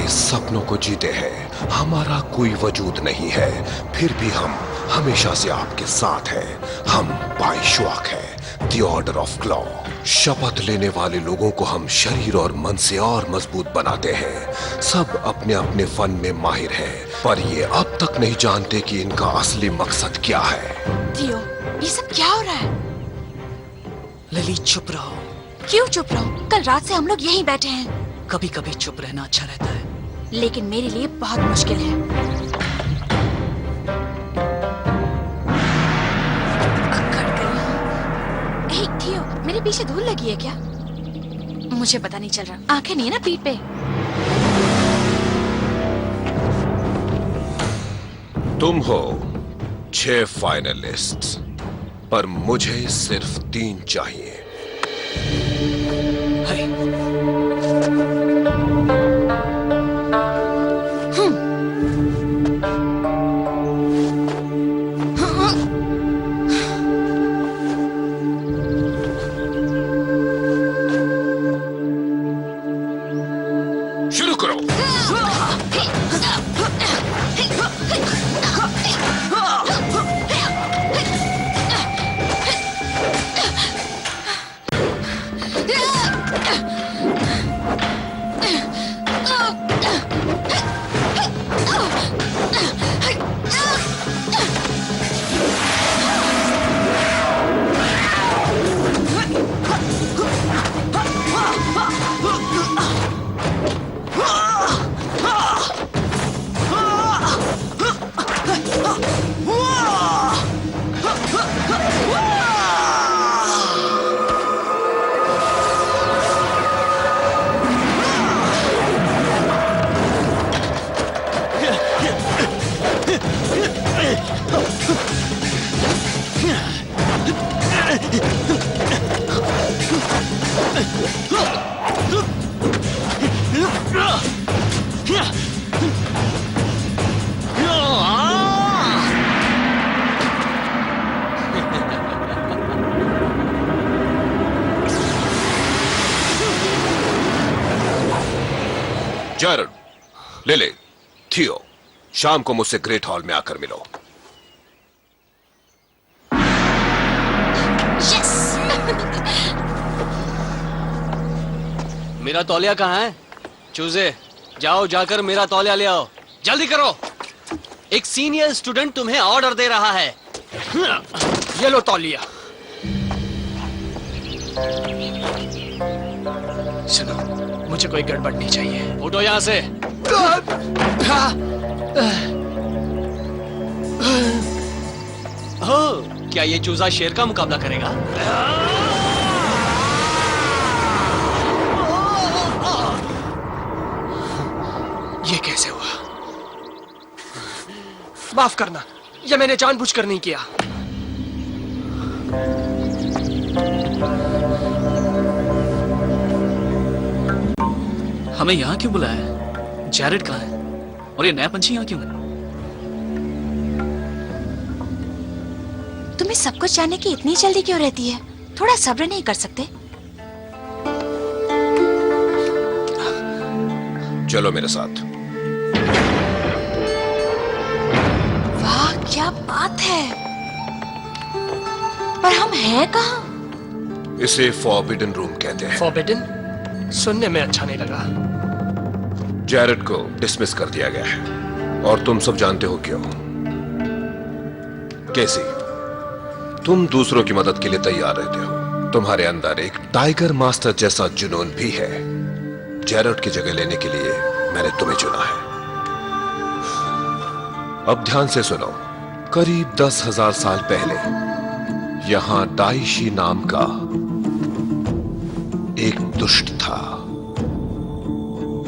सपनों को जीते हैं। हमारा कोई वजूद नहीं है, फिर भी हम हमेशा से आपके साथ हैं। हम बाइशुआक हैं, द ऑर्डर ऑफ क्लॉ। शपथ लेने वाले लोगों को हम शरीर और मन से और मजबूत बनाते हैं। सब अपने अपने फन में माहिर हैं, पर ये अब तक नहीं जानते कि इनका असली मकसद क्या है। थियो, ये सब क्या हो रहा है? लिली चुप रहो। क्यों चुप रहो? कल रात से हम लोग यहीं बैठे हैं। कभी कभी चुप रहना अच्छा रहता है, लेकिन मेरे लिए बहुत मुश्किल है। अकड़ गई। ए, थियो, मेरे पीछे धूल लगी है क्या? मुझे पता नहीं चल रहा। आंखें नहीं है ना पीठ पे? तुम हो 6 फाइनलिस्ट्स, पर मुझे सिर्फ 3 चाहिए। शुरू करो। जैरड, लिली, थियो, शाम को मुझसे ग्रेट हॉल में आकर मिलो। यस! मेरा तौलिया कहाँ है? चूजे, जाओ जाकर मेरा तौलिया ले आओ। जल्दी करो। एक सीनियर स्टूडेंट तुम्हें ऑर्डर दे रहा है। ये लो तौलिया। सुनो, मुझे कोई गड़बड़ नहीं चाहिए। उठो यहां से। हो, क्या ये चूजा शेर का मुकाबला करेगा? ये कैसे हुआ? माफ करना, ये मैंने जानबूझकर नहीं किया। हमें यहाँ क्यों बुलाया? जैरेड कहाँ है? और ये नया पंछी यहाँ क्यों है? तुम्हें सब कुछ जानने की इतनी जल्दी क्यों रहती है? थोड़ा सब्र नहीं कर सकते? चलो मेरे साथ। वाह, क्या बात है! पर हम हैं कहाँ? इसे फॉरबिडन रूम कहते हैं। फॉरबिडन? सुनने में अच्छा नहीं लगा। जैरेड को डिसमिस कर दिया गया है, और तुम सब जानते हो क्यों। कैसी, तुम दूसरों की मदद के लिए तैयार रहते हो। तुम्हारे अंदर एक टाइगर मास्टर जैसा जुनून भी है। जैरेड की जगह लेने के लिए मैंने तुम्हें चुना है। अब ध्यान से सुनो। करीब 10,000 साल पहले यहां डाइशी नाम का एक दुष्ट था,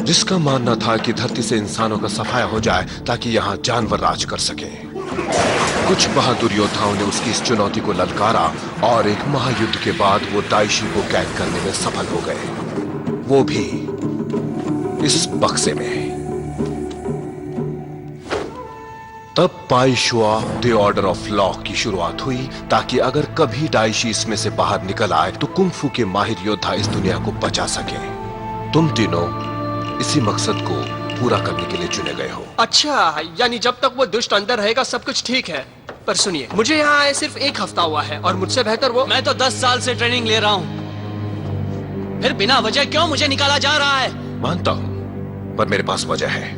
जिसका मानना था कि धरती से इंसानों का सफाया हो जाए ताकि यहां जानवर राज कर सके। कुछ बहादुर योद्धाओं ने उसकी इस चुनौती को ललकारा, और एक महायुद्ध के बाद वो दाइशी को कैद करने में सफल हो गए, वो भी इस बक्से में। तब बाइशुआ द ऑर्डर ऑफ लॉ की शुरुआत हुई, ताकि अगर कभी दाइशी इसमें से बाहर निकल आए तो कुंग-फू के माहिर योद्धा इस दुनिया को बचा सके। तुम तीनों इसी मकसद को पूरा करने के लिए चुने गए हो। अच्छा, यानी जब तक वो दुष्ट अंदर रहेगा सब कुछ ठीक है। पर सुनिए, मुझे यहाँ आए सिर्फ 1 हफ्ता हुआ है और मुझसे बेहतर वो। मैं तो 10 साल से ट्रेनिंग ले रहा हूं, फिर बिना वजह क्यों मुझे निकाला जा रहा है? मानता हूं, पर मेरे पास वजह है।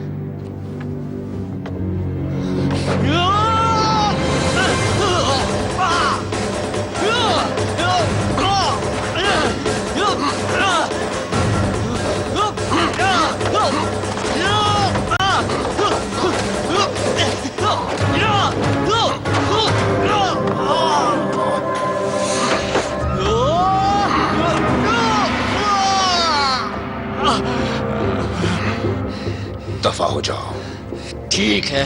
दफा हो जाओ। ठीक है।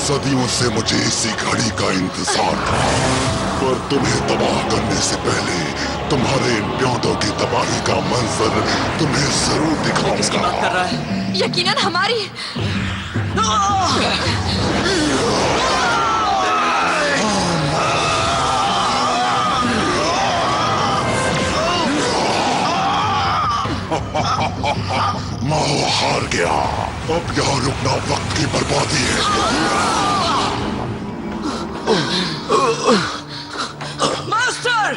सदियों से मुझे इसी घड़ी का इंतजार था, पर तुम्हें तबाह करने से पहले तुम्हारे इन प्योटों की तबाही का मंजर तुम्हें जरूर किसकी बात कर दिखाऊंगा। रहा है? यकीनन हमारी। माओ हार गया। अब यहाँ रुकना वक्त की बर्बादी है। मास्टर!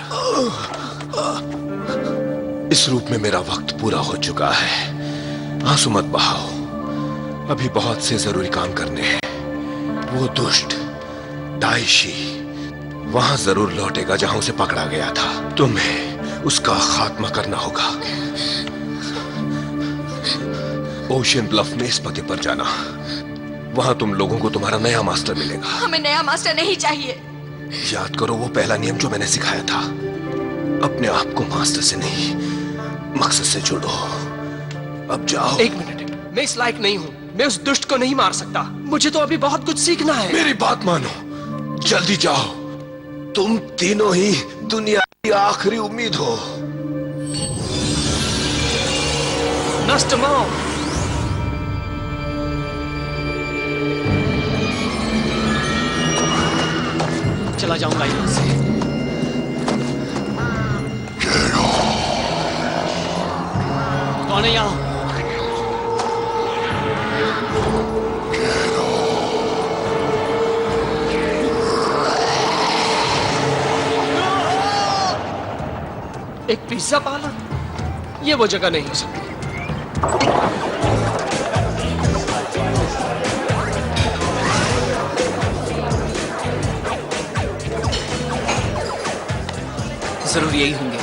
इस रूप में मेरा वक्त पूरा हो चुका है। आंसू मत बहाओ, अभी बहुत से जरूरी काम करने हैं। वो दुष्ट दाइशी वहां जरूर लौटेगा जहां उसे पकड़ा गया था। तुम्हें उसका खात्मा करना होगा। ओशियन ब्लफ में इस पते पर जाना, वहां तुम लोगों को तुम्हारा नया मास्टर मिलेगा। हमें नया मास्टर नहीं चाहिए। याद करो वो पहला नियम जो मैंने सिखाया था, अपने आप को मास्टर से नहीं मकसद से जोड़ो। अब जाओ। 1 मिनट, मैं इस लायक नहीं हूँ। मैं उस दुष्ट को नहीं मार सकता। मुझे तो अभी बहुत कुछ सीखना है। मेरी बात मानो, जल्दी जाओ। तुम तीनों ही दुनिया की आखिरी उम्मीद हो। नष्ट माओ। चला जाऊंगा यहां से। कौन है यहाँ? एक पिज्जा पार्लर? ये वो जगह नहीं हो सकती। जरूर यही होंगे।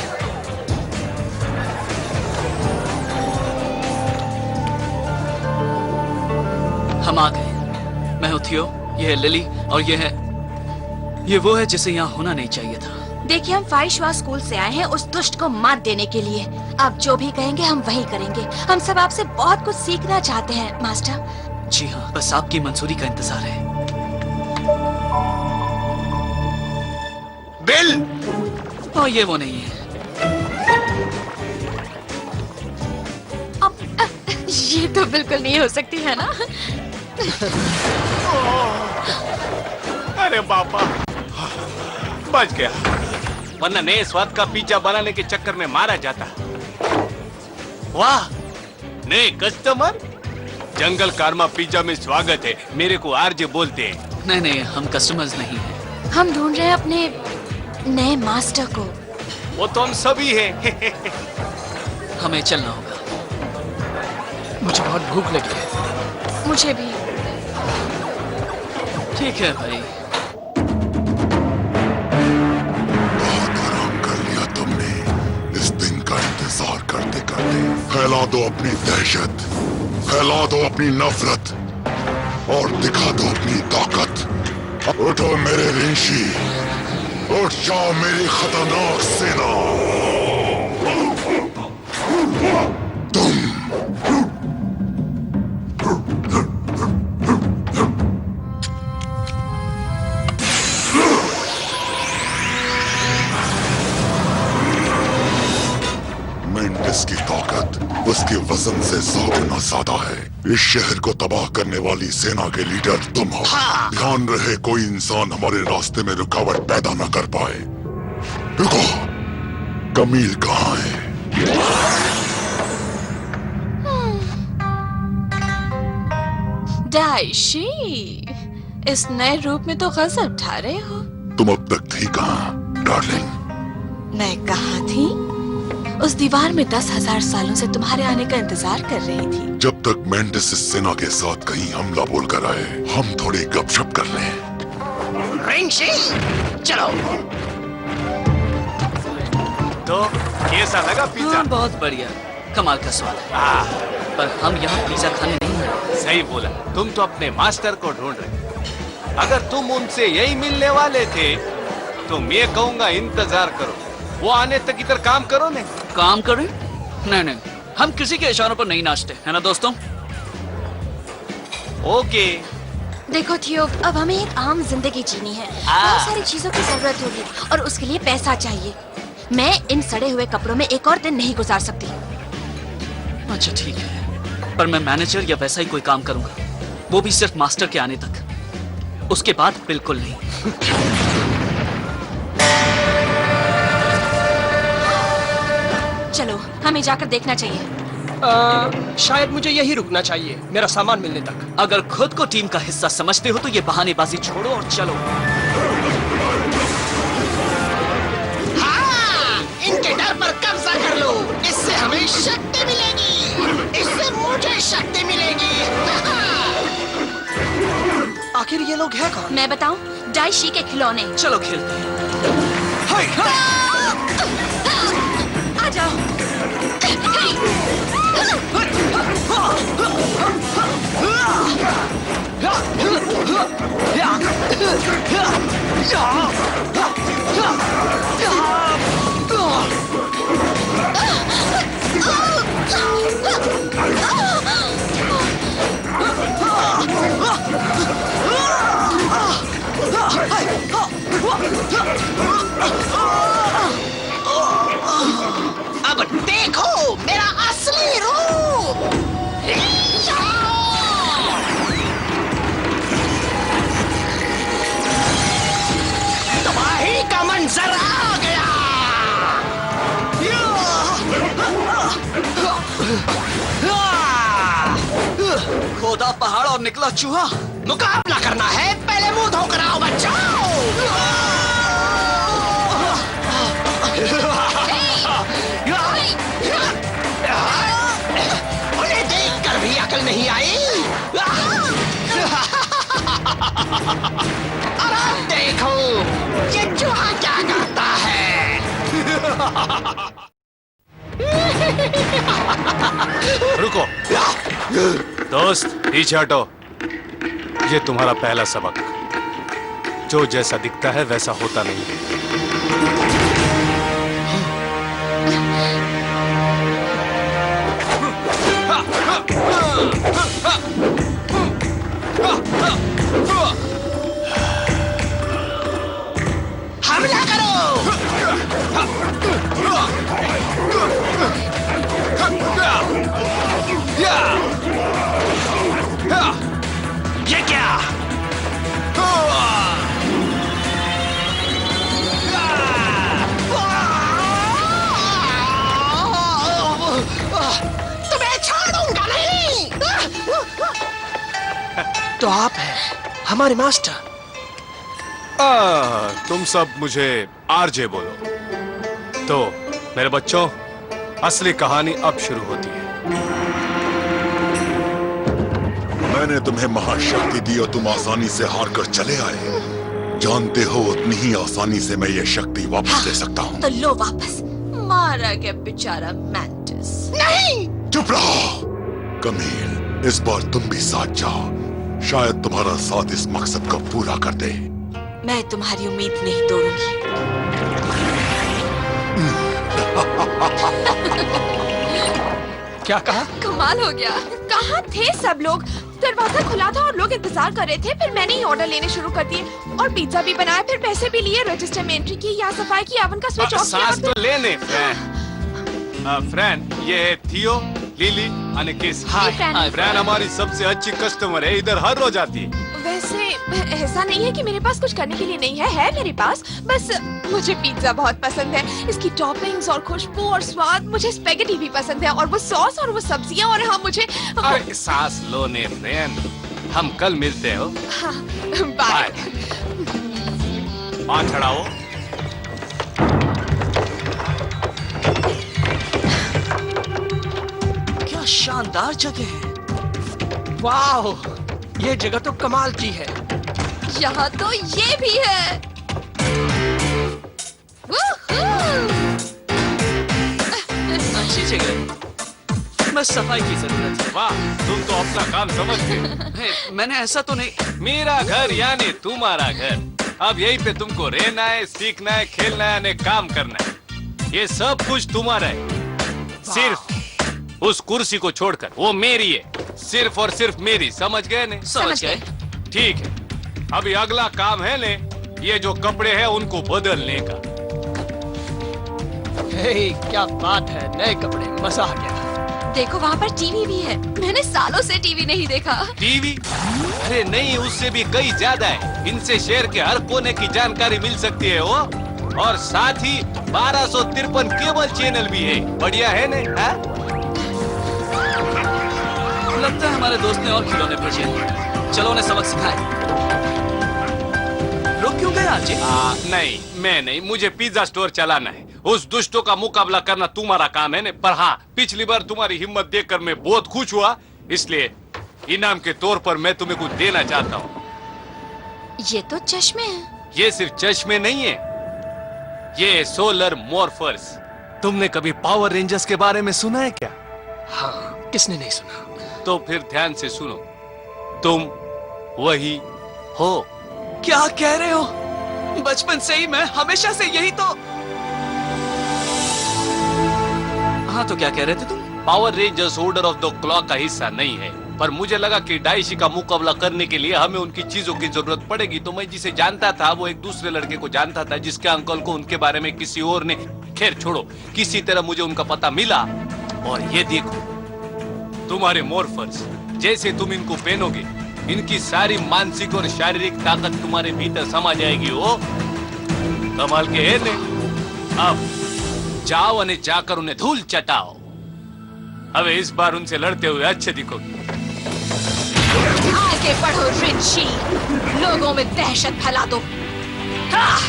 हम आ गए। मैं हूं थियो, ये है लिली और ये वो है जिसे यहाँ होना नहीं चाहिए था। देखिए, हम फाइशवा स्कूल से आए हैं उस दुष्ट को मात देने के लिए। आप जो भी कहेंगे हम वही करेंगे। हम सब आपसे बहुत कुछ सीखना चाहते हैं मास्टर। जी हाँ, बस आपकी मंजूरी का इंतजार है। बिल! और ये वो नहीं है। ये तो बिल्कुल नहीं हो सकती है ना। अरे बापा, बच गया, वरना नए स्वाद का पिज्जा बनाने के चक्कर में मारा जाता। वाह, नए कस्टमर। जंगल कारमा पिज्जा में स्वागत है। मेरे को आरजे बोलते हैं। नहीं, हम कस्टमर्स नहीं हैं। हम ढूंढ रहे हैं अपने नए मास्टर को। वो तो हम सभी हैं। हमें चलना होगा। मुझे बहुत भूख लगी है। मुझे भी। ठीक है भाई। बहुत आराम कर लिया तुमने इस दिन का इंतजार करते करते। फैला दो अपनी दहशत, फैला दो अपनी नफरत और दिखा दो अपनी ताकत। उठो मेरे रिंशी, उठ जाओ मेरी खतरनाक सेना। तुम 1000 से 100 गुना ज्यादा है। इस शहर को तबाह करने वाली सेना के लीडर तुम हो। ध्यान रहे कोई इंसान हमारे रास्ते में रुकावट पैदा न कर पाए। रुको, कमील कहाँ है? डाइशी, इस नए रूप में तो गजब ढा रहे हो। तुम अब तक थी कहाँ, डार्लिंग? मैं कहाँ थी? उस दीवार में 10,000 सालों से तुम्हारे आने का इंतजार कर रही थी। जब तक मेंडिस इस सेना के साथ कहीं हमला बोल कर आए, हम थोड़ी गपशप कर लें। रिंगशी, चलो। तो कैसा लगा पिज्जा? हाँ, बहुत बढ़िया, कमाल का स्वाद है। पर हम यहाँ पिज्जा खाने नहीं आए। सही बोला, तुम तो अपने मास्टर को ढूंढ रहे। अगर तुम उनसे यही मिलने वाले थे तो मैं कहूँगा इंतजार करो, वो आने तक इधर काम करो ने। काम करें? नहीं नहीं, हम किसी के इशारों पर नहीं नाचते, है ना दोस्तों? ओके। देखो थियो, अब हमें एक आम जिंदगी जीनी है। बहुत सारी चीजों की जरूरत होगी और उसके लिए पैसा चाहिए। मैं इन सड़े हुए कपड़ों में एक और दिन नहीं गुजार सकती। अच्छा ठीक है, पर मैं मैनेजर या वैसा ही कोई काम करूंगा, वो भी सिर्फ मास्टर के आने तक। उसके बाद बिल्कुल नहीं। चलो, हमें जाकर देखना चाहिए। शायद मुझे यही रुकना चाहिए, मेरा सामान मिलने तक। अगर खुद को टीम का हिस्सा समझते हो तो ये बहानेबाजी छोड़ो और चलो। हाँ, इनके डर पर कब्जा कर लो, इससे हमें शक्ति मिलेगी, इससे मुझे शक्ति मिलेगी। आखिर ये लोग हैं कौन? मैं बताऊं, डाइशी के खिलौने। चलो खेलते हैं। आ जाओ। अब देखो मेरा असली रूप। तबाही का मंजर आ गया। खोदा पहाड़ और निकला चूहा। मुकाबला करना है, पहले मुंह धोकर आओ बच्चों। उन्हें देखकर भी अकल नहीं आई। और अब देखो ये चूहा क्या करता है। रुको दोस्त, पीछे हटो। ये तुम्हारा पहला सबक, जो जैसा दिखता है वैसा होता नहीं है। हमला करो। ये क्या? तुम्हें छोड़ूंगा नहीं। तो आप हैं हमारे मास्टर। तुम सब मुझे आरजे बोलो। तो मेरे बच्चों, असली कहानी अब शुरू होती है। मैंने तुम्हें महाशक्ति दी और तुम आसानी से हार कर चले आए। जानते हो उतनी ही आसानी से मैं ये शक्ति वापस ले सकता हूँ। तो लो वापस। मारा गया बेचारा मैंटिस। नहीं। चुप रहो कमील, इस बार तुम भी साथ जाओ, शायद तुम्हारा साथ इस मकसद को पूरा कर दे। मैं तुम्हारी उम्मीद नहीं तोड़ूंगी। क्या कहा? कमाल हो गया। कहाँ थे सब लोग? दरवाजा खुला था और लोग इंतजार कर रहे थे। फिर मैंने ही ऑर्डर लेने शुरू कर दिए और पिज्जा भी बनाया। फिर पैसे भी लिए, रजिस्टर में एंट्री की, यहाँ सफाई की, ओवन का स्विच ऑफ किया। सांस तो लेने फ्रेंड। फ्रेंड, ये है थियो, लिली आणि किस। हाय, हाय, ब्रायन हमारी सबसे अच्छी कस्टमर है, इधर हर रोज आती है। वैसे ऐसा नहीं है कि मेरे पास कुछ करने के लिए नहीं है मेरे पास। बस मुझे पिज्जा बहुत पसंद है, इसकी टॉपिंग्स और खुशबू और स्वाद। मुझे स्पेगेटी भी पसंद है, और वो सॉस और वो सब्जियां, और हाँ मुझे अरे सांस लो ने ब्रायन, हम कल मिलते हो। हाँ, बाय। वहाँ चढ़ाओ। क्या शानदार जगह है। वाह, ये जगह तो कमाल की है। यहाँ तो ये भी है। अच्छी जगह, बस सफाई की जरूरत है। वाह, तुम तो अपना काम समझते। हे, मैंने ऐसा तो नहीं। मेरा घर यानी तुम्हारा घर। अब यहीं पे तुमको रहना है, सीखना है, खेलना है, अनेक काम करना है। ये सब कुछ तुम्हारा है, सिर्फ उस कुर्सी को छोड़कर। वो मेरी है, सिर्फ और सिर्फ मेरी। समझ गए ने? समझ गए। ठीक है, अभी अगला काम है ने, ये जो कपड़े हैं उनको बदलने का। हे, क्या बात है, नए कपड़े, मजा आ गया। देखो वहाँ पर टीवी भी है। मैंने सालों से टीवी नहीं देखा। टीवी? अरे नहीं, उससे भी कई ज्यादा है। इनसे शहर के हर कोने की जानकारी मिल सकती है वो, और साथ ही 1253 केबल चैनल भी है। बढ़िया है ने? हाँ? लगता है हमारे दोस्त ने और खिलौने भेजे हैं। चलो उन्हें सबक सिखाएं। रुक क्यों गए आज? नहीं, मैं नहीं, मुझे पिज्जा स्टोर चलाना है। उस दुष्टों का मुकाबला करना तुम्हारा काम है ने। पर हाँ, पिछली बार तुम्हारी हिम्मत देखकर मैं बहुत खुश हुआ, इसलिए इनाम के तौर पर मैं तुम्हें कुछ देना चाहता हूँ। ये तो चश्मे हैं। ये सिर्फ चश्मे नहीं है, ये सोलर मॉर्फर्स। तुमने कभी पावर रेंजर्स के बारे में सुना है क्या? हाँ, किसने नहीं सुना? तो फिर ध्यान से सुनो, तुम वही हो। क्या कह रहे हो? बचपन से ही मैं हमेशा से यही तो। हाँ, तो क्या कह रहे थे तुम? Power rangers order of the clock का हिस्सा नहीं है, पर मुझे लगा कि डाइशी का मुकाबला करने के लिए हमें उनकी चीजों की जरूरत पड़ेगी। तो मैं जिसे जानता था वो एक दूसरे लड़के को जानता था, जिसके अंकल को उनके बारे में किसी और ने, खैर छोड़ो, किसी तरह मुझे उनका पता मिला। और ये देखो, तुम्हारे मॉर्फर्स, जैसे तुम इनको पहनोगे, इनकी सारी मानसिक और शारीरिक ताकत तुम्हारे भीतर समा जाएगी। ओ कमाल के है ने। अब जाओ और जाकर उन्हें धूल चटाओ। अब इस बार उनसे लड़ते हुए अच्छे दिखोगे। आगे बढ़ो रिंची, लोगों में दहशत फैला दो। हाँ!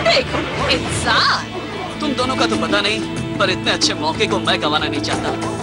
देखो इंसान। तुम दोनों का तो पता नहीं, पर इतने अच्छे मौके को मैं गंवाना नहीं चाहता।